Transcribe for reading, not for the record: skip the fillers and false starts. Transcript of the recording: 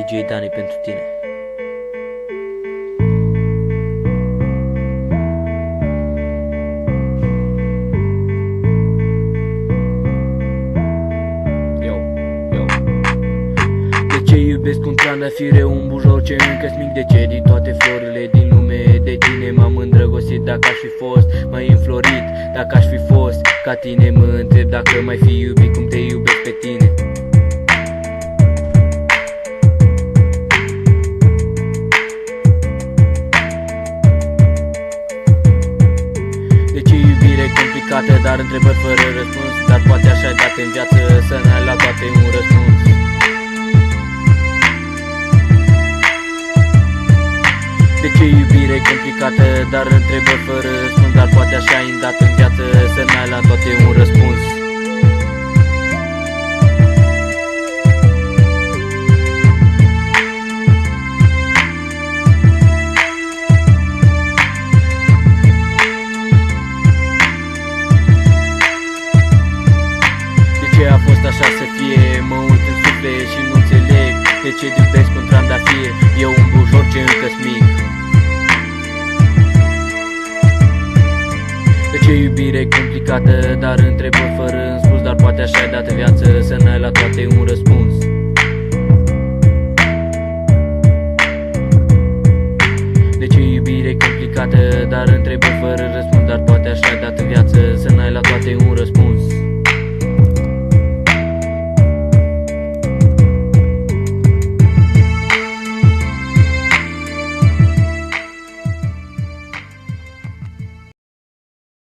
DJ Dani pentru tine. De ce iubesc un trandafire, un bujor ce încă-s mic? De ce din toate florile din lume de tine m-am îndrăgostit? Dacă aș fi fost mai înflorit, dacă aș fi fost ca tine, mă întreb dacă mai fi iubit cum te iubesc pe tine. De ce iubire complicată, dar întrebări fără răspuns? Dar poate așa ai dat în viață, să n-ai la toate un răspuns. De ce iubire complicată, dar întrebări fără răspuns? Dar poate așa ai dat în viață, să n-ai la toate un răspuns. De ce a fost așa să fie? Mă uit în suflet și nu înțeleg. De ce iubesc un trandafir, eu un bujor ce încă-s mic? De ce iubire complicată, dar întrebări fără răspuns? Dar poate așa ai dat în viață, să n-ai la toate un răspuns. De ce iubire complicată, dar întrebări fără răspuns? Dar poate așa ai dat în viață, să n-ai la toate un răspuns.